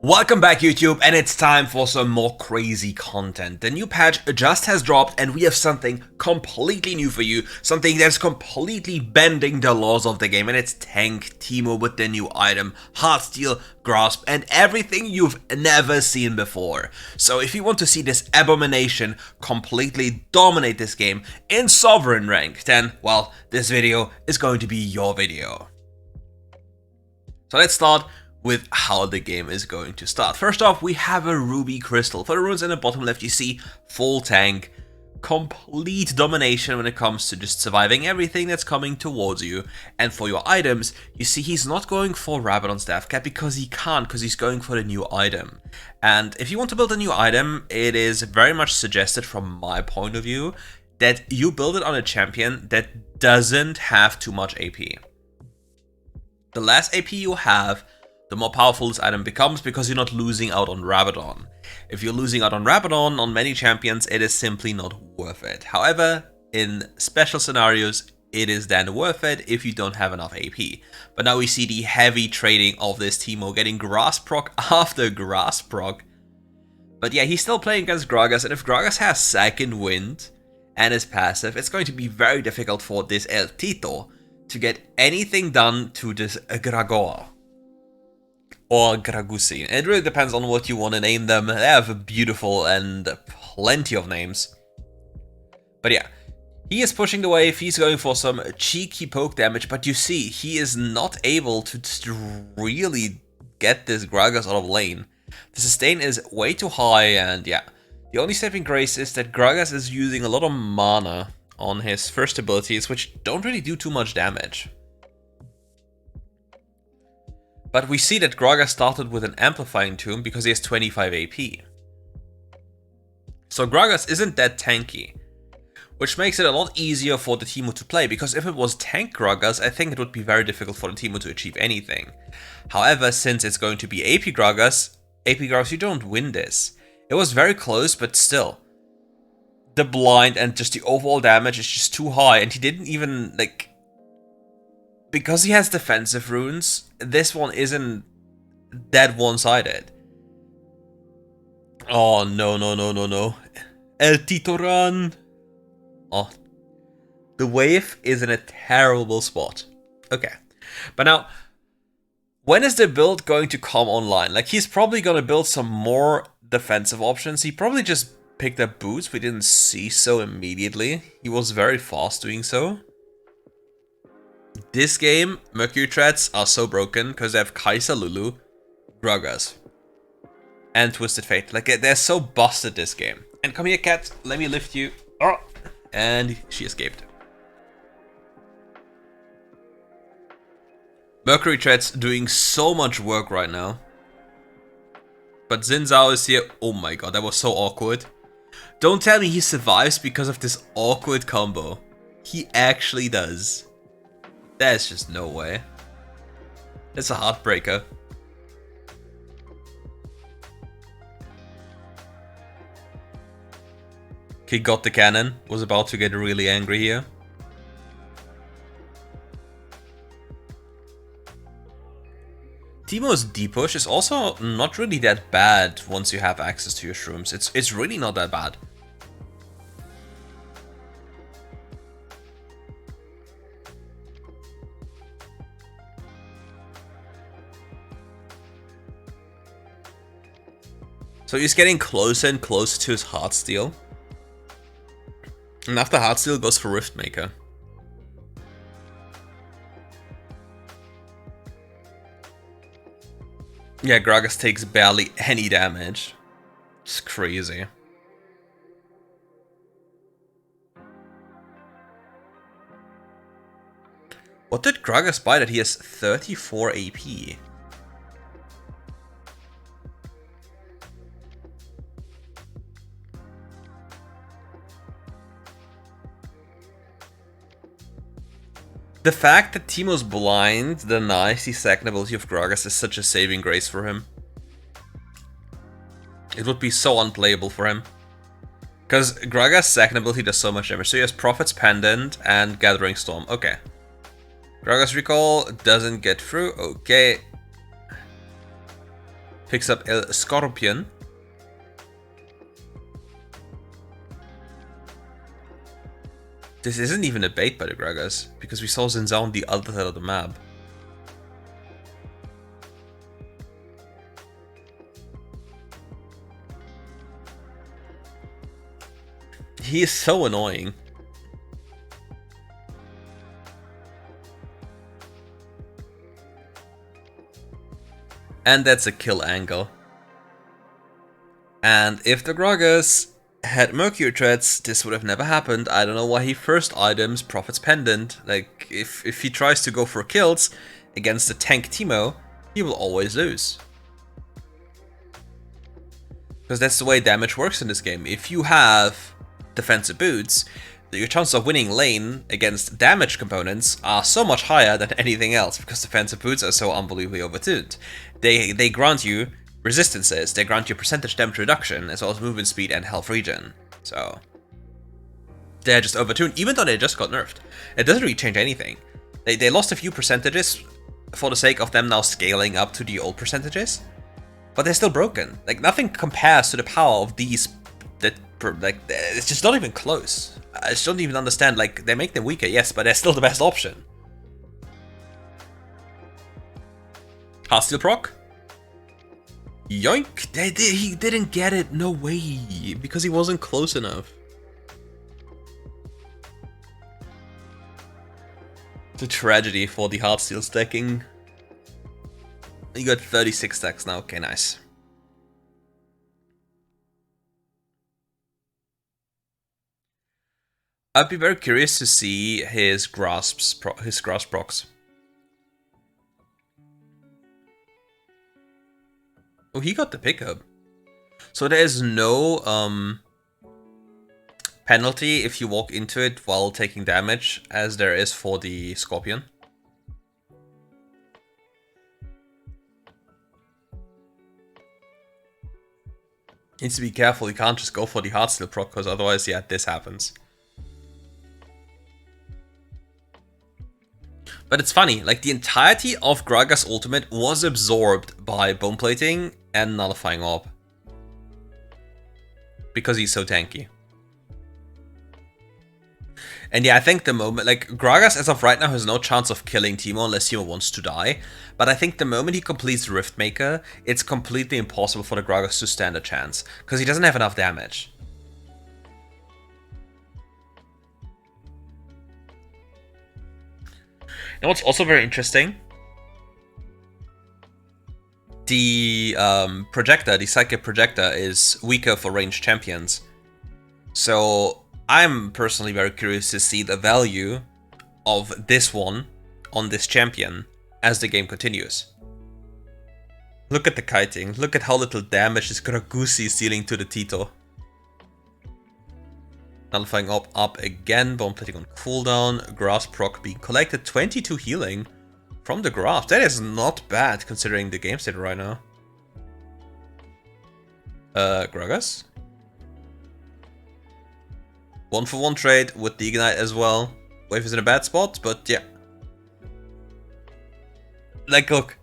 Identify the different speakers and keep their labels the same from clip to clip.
Speaker 1: Welcome back YouTube, and it's time for some more crazy content. The new patch just has dropped and we have something completely new for you, something that's completely bending the laws of the game, and it's Tank Teemo with the new item, Heartsteel, Grasp, and everything you've never seen before. So if you want to see this abomination completely dominate this game in Sovereign rank, then, well, this video is going to be your video. So let's start with how the game is going to start. First off, we have a ruby crystal. For the runes in the bottom left, you see full tank, complete domination when it comes to just surviving everything that's coming towards you. And for your items, you see he's not going for Rabadon Staff Cap because he can't, because he's going for the new item. And if you want to build a new item, it is very much suggested from my point of view that you build it on a champion that doesn't have too much AP. The less AP you have, the more powerful this item becomes because you're not losing out on Rabadon. If you're losing out on Rabadon on many champions, it is simply not worth it. However, in special scenarios, it is then worth it if you don't have enough AP. But now we see the heavy trading of this Teemo, getting Grasp proc after Grasp proc. But yeah, he's still playing against Gragas, and if Gragas has Second Wind and is passive, it's going to be very difficult for this El Tito to get anything done to this Gragoa. Or Gragusi. It really depends on what you want to name them. They have beautiful and plenty of names. But yeah, he is pushing the wave, he's going for some cheeky poke damage, but you see, he is not able to really get this Gragas out of lane. The sustain is way too high, and yeah, the only saving grace is that Gragas is using a lot of mana on his first abilities, which don't really do too much damage. But we see that Gragas started with an Amplifying Tomb because he has 25 AP. So Gragas isn't that tanky, which makes it a lot easier for the Teemo to play, because if it was tank Gragas, I think it would be very difficult for the Teemo to achieve anything. However, since it's going to be AP Gragas, you don't win this. It was very close, but still. The blind and just the overall damage is just too high, and he didn't even, like... Because he has defensive runes, this one isn't that one-sided. Oh, no. El Tito run! Oh. The wave is in a terrible spot. Okay. But now, when is the build going to come online? Like, he's probably going to build some more defensive options. He probably just picked up boots. We didn't see so immediately. He was very fast doing so. This game, Mercury Threads are so broken because they have Kai'Sa Lulu, Gragas, and Twisted Fate. Like, they're so busted this game. And come here, cat, let me lift you. Oh, and she escaped. Mercury Threads doing so much work right now. But Xin Zhao is here. Oh my god, that was so awkward. Don't tell me he survives because of this awkward combo. He actually does. There's just no way. It's a heartbreaker. He got the cannon, was about to get really angry here. Teemo's D-push is also not really that bad once you have access to your shrooms. It's really not that bad. So he's getting closer and closer to his Heartsteel. And after Heartsteel goes for Riftmaker. Yeah, Gragas takes barely any damage. It's crazy. What did Gragas buy that he has 34 AP? The fact that Teemo's blind denies the second ability of Gragas is such a saving grace for him. It would be so unplayable for him. Because Gragas' second ability does so much damage. So he has Prophet's Pendant and Gathering Storm. Okay. Gragas Recall doesn't get through. Okay. Picks up a Scorpion. This isn't even a bait by the Gragas, because we saw Zinzao on the other side of the map. He is so annoying. And that's a kill angle. And if the Gragas had Mercury Threads, this would have never happened. I don't know why he first items Prophet's Pendant. Like, if he tries to go for kills against the tank Teemo, he will always lose. Because that's the way damage works in this game. If you have defensive boots, your chances of winning lane against damage components are so much higher than anything else, because defensive boots are so unbelievably overtuned. They grant you resistances, they grant you percentage damage reduction, as well as movement speed and health regen. So they're just overtuned, even though they just got nerfed. It doesn't really change anything. They lost a few percentages for the sake of them now scaling up to the old percentages, but they're still broken. Like, nothing compares to the power of these. Like, it's just not even close. I just don't even understand. Like, they make them weaker, yes, but they're still the best option. Heartsteel proc? Yoink! He didn't get it, no way, because he wasn't close enough. It's a tragedy for the Heartsteel stacking. You got 36 stacks now, okay, nice. I'd be very curious to see his grasp procs. Oh, he got the pickup. So there is no penalty if you walk into it while taking damage, as there is for the Scorpion. Needs to be careful, you can't just go for the Heartsteel proc, because otherwise, yeah, this happens. But it's funny, like, the entirety of Gragas' ultimate was absorbed by Bone Plating and Nullifying Orb. Because he's so tanky. And yeah, I think the moment, like, Gragas as of right now has no chance of killing Teemo unless Teemo wants to die. But I think the moment he completes Riftmaker, it's completely impossible for the Gragas to stand a chance, because he doesn't have enough damage. And what's also very interesting, the projector, the Psychic Projector, is weaker for ranged champions. So I'm personally very curious to see the value of this one on this champion as the game continues. Look at the kiting, look at how little damage this Gragusi is dealing to the Tito. Nullifying up again, Bone Plating on cooldown, Grasp proc being collected, 22 healing from the Grasp. That is not bad considering the game state right now. Gragas? 1-for-1 trade with the Ignite as well. Wave is in a bad spot, but yeah. Like, look.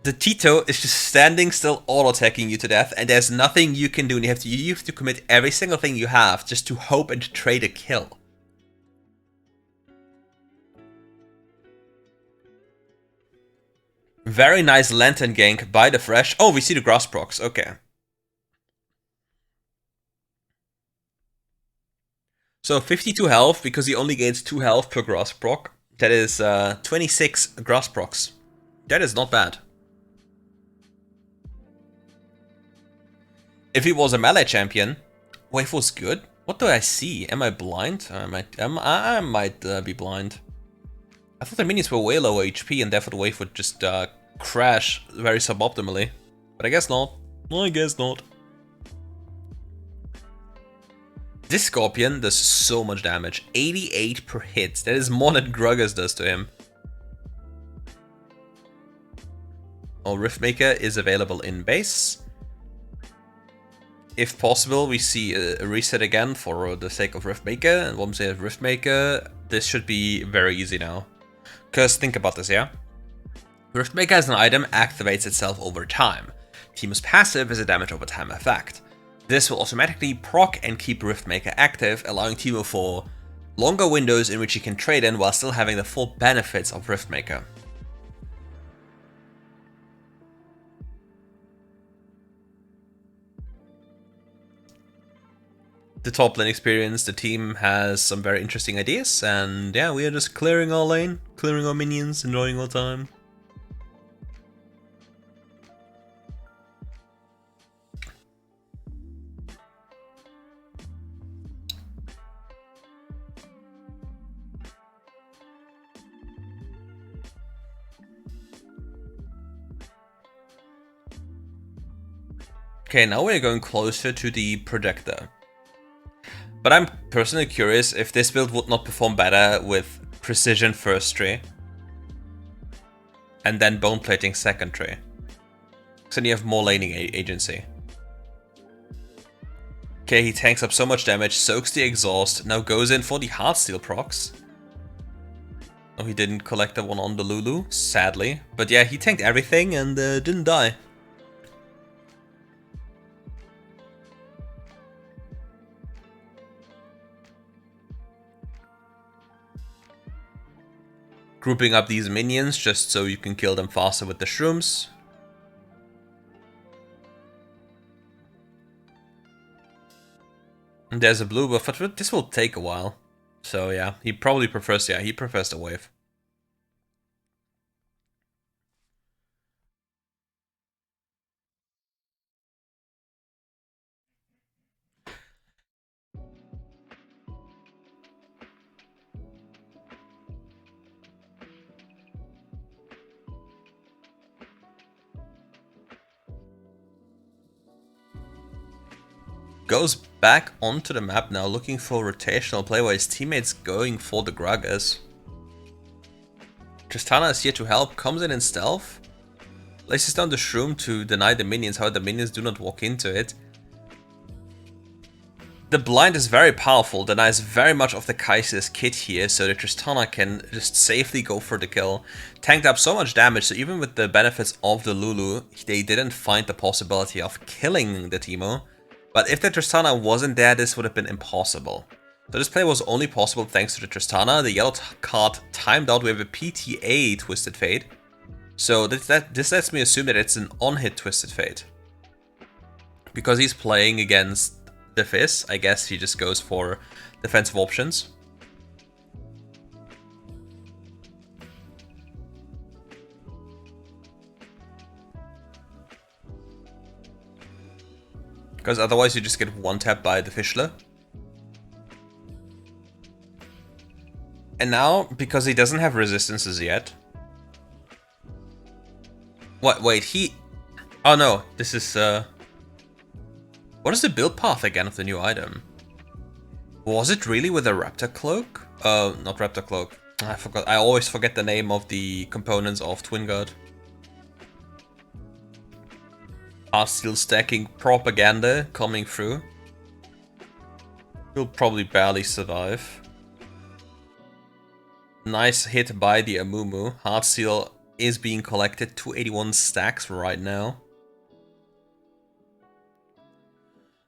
Speaker 1: The Tito is just standing still, auto-attacking you to death, and there's nothing you can do, and you have to commit every single thing you have just to hope and trade a kill. Very nice Lantern gank by the Fresh. Oh, we see the Grass procs, okay. So 52 health, because he only gains 2 health per Grass proc. That is 26 Grass procs. That is not bad. If he was a melee champion, wave was good. What do I see? Am I blind? I might be blind. I thought the minions were way lower HP and therefore the wave would just crash very suboptimally. But I guess not. I guess not. This Scorpion does so much damage. 88 per hit. That is more than Gragas does to him. Oh, Riftmaker is available in base. If possible, we see a reset again for the sake of Riftmaker. And once we have Riftmaker, this should be very easy now. Because think about this, yeah? Riftmaker as an item activates itself over time. Teemo's passive is a damage over time effect. This will automatically proc and keep Riftmaker active, allowing Teemo for longer windows in which he can trade in while still having the full benefits of Riftmaker. The top lane experience, the team has some very interesting ideas, and yeah, we are just clearing our lane, clearing our minions, enjoying our time. Okay, now we're going closer to the projector. But I'm personally curious if this build would not perform better with precision first tree and then bone plating second tree. So then you have more laning agency. Okay, he tanks up so much damage, soaks the exhaust, now goes in for the Heartsteel procs. Oh, he didn't collect the one on the Lulu, sadly. But yeah, he tanked everything and didn't die. Grouping up these minions just so you can kill them faster with the shrooms. And there's a blue buff, but this will take a while. So yeah, he probably prefers, he prefers the wave. Goes back onto the map now, looking for rotational play while his teammates going for the Gragas. Tristana is here to help, comes in stealth. Laces down the shroom to deny the minions, however the minions do not walk into it. The blind is very powerful, denies very much of the Kaiser's kit here, so that Tristana can just safely go for the kill. Tanked up so much damage, so even with the benefits of the Lulu, they didn't find the possibility of killing the Teemo. But if the Tristana wasn't there, this would have been impossible. So this play was only possible thanks to the Tristana. The yellow card timed out with a PTA Twisted Fate. So this lets me assume that it's an on-hit Twisted Fate. Because he's playing against the Fizz, I guess he just goes for defensive options. Because otherwise you just get one tap by the Fischler. And now, because he doesn't have resistances yet... What? Wait, he... Oh no, this is... What is the build path again of the new item? Was it really with a Raptor Cloak? Not Raptor Cloak. I forgot. I always forget the name of the components of Twin Guard. Heartsteel stacking propaganda coming through. He'll probably barely survive. Nice hit by the Amumu. Heartsteel is being collected, 281 stacks right now.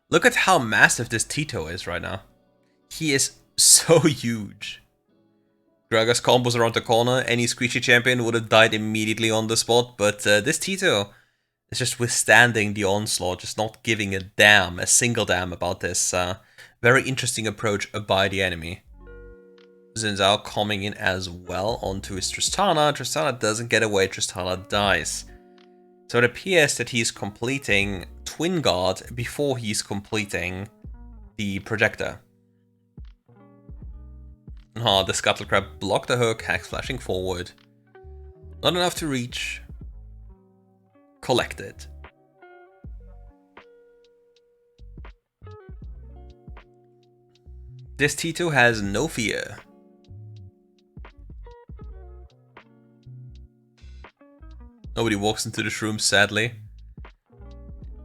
Speaker 1: Look at how massive this Tito is right now. He is so huge. Gragas combos around the corner. Any Squishy champion would have died immediately on the spot, but this Tito is just withstanding the onslaught, just not giving a single damn about this very interesting approach by the enemy. Xin Zhao coming in as well onto his Tristana. Tristana doesn't get away, Tristana dies. So it appears that he's completing Twin Guard before he's completing the projector. The Scuttle Crab blocked the hook, Hex flashing forward. Not enough to reach. Collected. This T2 has no fear. Nobody walks into the shroom, sadly.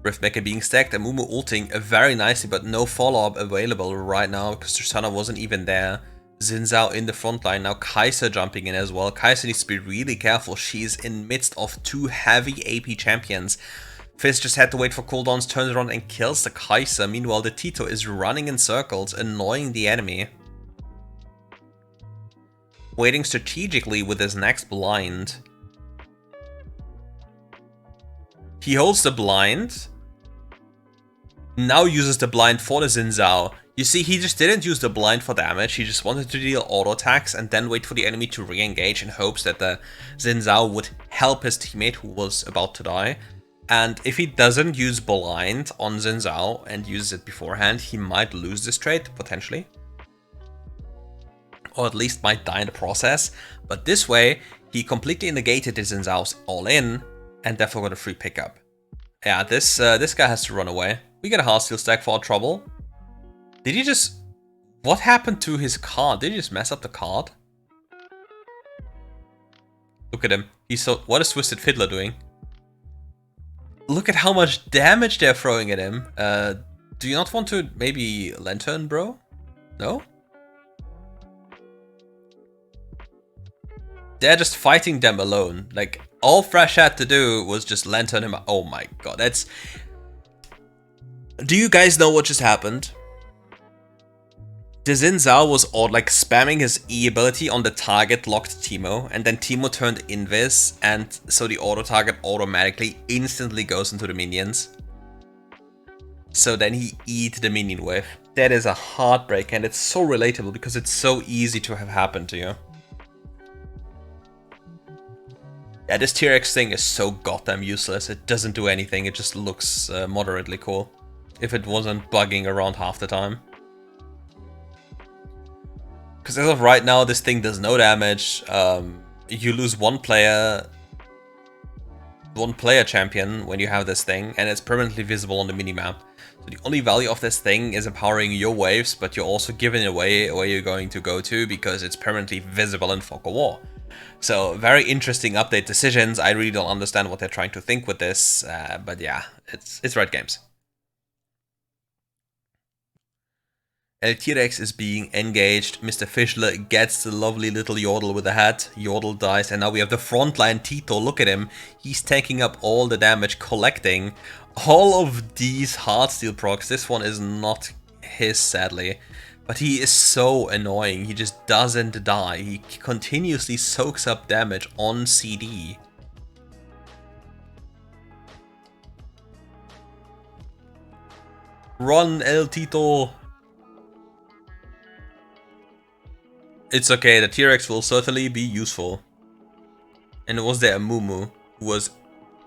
Speaker 1: Riftmaker being stacked, Amumu ulting very nicely, but no follow-up available right now because Tristana wasn't even there. Xin Zhao in the front line, now Kaiser jumping in as well. Kaiser needs to be really careful, she's in midst of two heavy AP champions. Fizz just had to wait for cooldowns, turns around and kills the Kaiser. Meanwhile, the Tito is running in circles, annoying the enemy. Waiting strategically with his next blind. He holds the blind. Now uses the blind for the Xin Zhao. You see, he just didn't use the blind for damage. He just wanted to deal auto attacks and then wait for the enemy to re-engage in hopes that the Xin Zhao would help his teammate who was about to die. And if he doesn't use blind on Xin Zhao and uses it beforehand, he might lose this trade, potentially. Or at least might die in the process. But this way, he completely negated the Xin Zhao's all-in and therefore got a free pickup. Yeah, this guy has to run away. We get a hard steel stack for our trouble. Did he just... What happened to his card? Did he just mess up the card? Look at him. He's so... What is Twisted Fiddler doing? Look at how much damage they're throwing at him. Do you not want to maybe Lantern, bro? No? They're just fighting them alone. Like, all Thresh had to do was just Lantern him. Oh my god, that's... Do you guys know what just happened? The Xin Zhao was like spamming his E ability on the target locked Teemo, and then Teemo turned invis, and so the auto target automatically instantly goes into the minions. So then he eat the minion wave. That is a heartbreak, and it's so relatable because it's so easy to have happened to you. Yeah, this tier X thing is so goddamn useless. It doesn't do anything, it just looks moderately cool. If it wasn't bugging around half the time. Because as of right now, this thing does no damage. You lose one player champion when you have this thing, and it's permanently visible on the minimap. So the only value of this thing is empowering your waves, but you're also giving away where you're going to go to because it's permanently visible in Fog of War. So very interesting update decisions. I really don't understand what they're trying to think with this, but yeah, it's Red Games. El T-Rex is being engaged. Mr. Fischler gets the lovely little Yordle with the hat. Yordle dies, and now we have the frontline Tito. Look at him. He's tanking up all the damage, collecting all of these Heartsteel procs. This one is not his, sadly. But he is so annoying. He just doesn't die. He continuously soaks up damage on CD. Run, El Tito! It's okay, the T-Rex will certainly be useful. And it was there a Mumu who was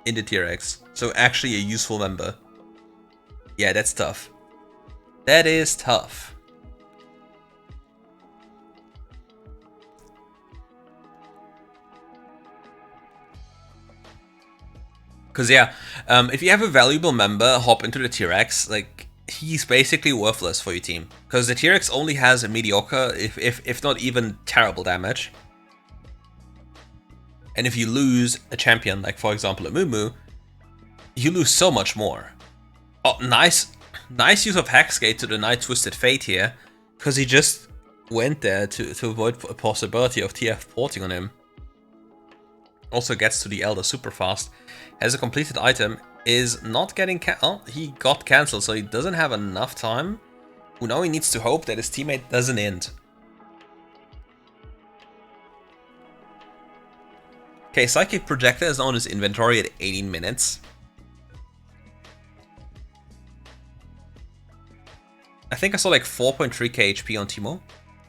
Speaker 1: in the T-Rex. So actually a useful member. Yeah, that's tough. That is tough. Because yeah, if you have a valuable member hop into the T-Rex, like, he's basically worthless for your team. Because the T-Rex only has a mediocre, if not even terrible damage. And if you lose a champion, like for example a Mumu, you lose so much more. Oh, nice use of Hexgate to deny Twisted Fate here. Because he just went there to avoid a possibility of TF porting on him. Also gets to the Elder super fast. Has a completed item. Is not getting he got cancelled, so he doesn't have enough time. Who now he needs to hope that his teammate doesn't end. Okay, Psychic Projector is on his inventory at 18 minutes. I think I saw like 4.3k HP on Teemo.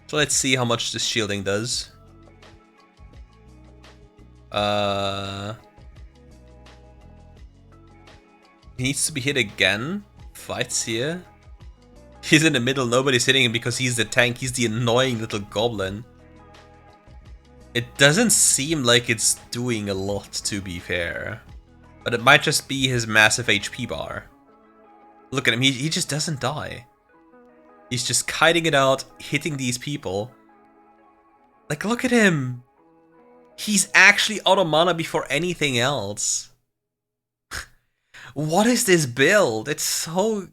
Speaker 1: So let's see how much this shielding does. He needs to be hit again. Fights here. He's in the middle, nobody's hitting him because he's the tank. He's the annoying little goblin. It doesn't seem like it's doing a lot, to be fair. But it might just be his massive HP bar. Look at him, he just doesn't die. He's just kiting it out, hitting these people. Like, look at him. He's actually out of mana before anything else. What is this build? It's so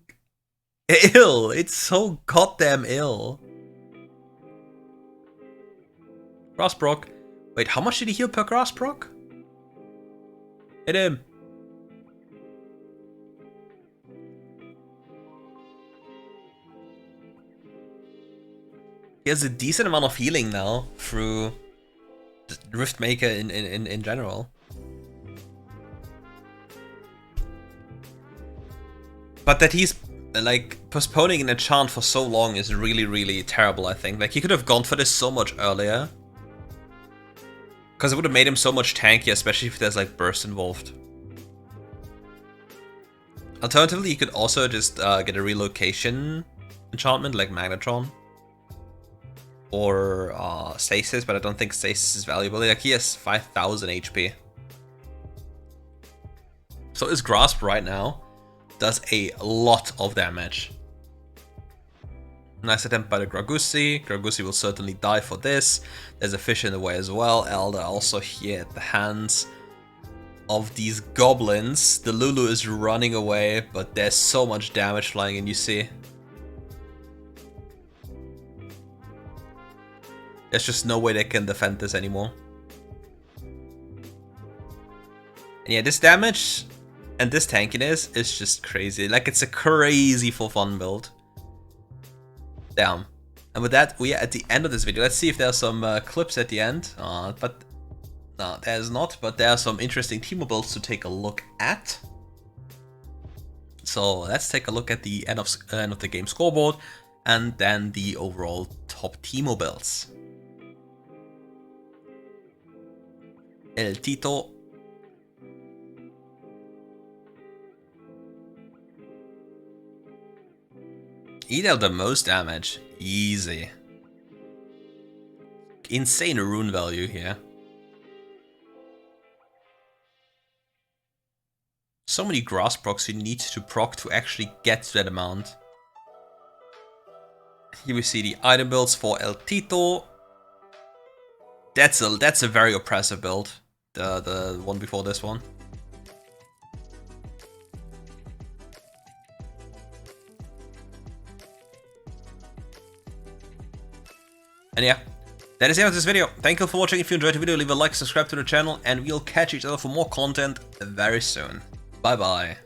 Speaker 1: ill. It's so goddamn ill. Grass proc. Wait, how much did he heal per grass proc? Hit him. he has a decent amount of healing now through the Rift Maker in general. But that he's like postponing an enchant for so long is really, really terrible, I think. Like, he could have gone for this so much earlier. Because it would have made him so much tankier, especially if there's like burst involved. Alternatively, you could also just get a relocation enchantment like Magnetron. Or Stasis, but I don't think Stasis is valuable. Like, he has 5,000 HP. So his Grasp right now does a lot of damage. Nice attempt by the Gragusi. Gragusi will certainly die for this. There's a fish in the way as well. Elder also here at the hands of these goblins. The Lulu is running away, but there's so much damage flying in, you see. There's just no way they can defend this anymore. And yeah, this damage and this tankiness is just crazy. Like, it's a crazy for fun build. Damn. And with that, we are at the end of this video. Let's see if there's some clips at the end. But no, there's not. But there are some interesting Teemo builds to take a look at. So let's take a look at the end of the game scoreboard, and then the overall top Teemo builds. El Tito. He dealt the most damage. Easy. Insane rune value here. So many grass procs you need to proc to actually get to that amount. Here we see the item builds for El Tito. That's a very oppressive build. The one before this one. And yeah, that is the end of this video. Thank you for watching. If you enjoyed the video, leave a like, subscribe to the channel, and we'll catch each other for more content very soon. Bye bye.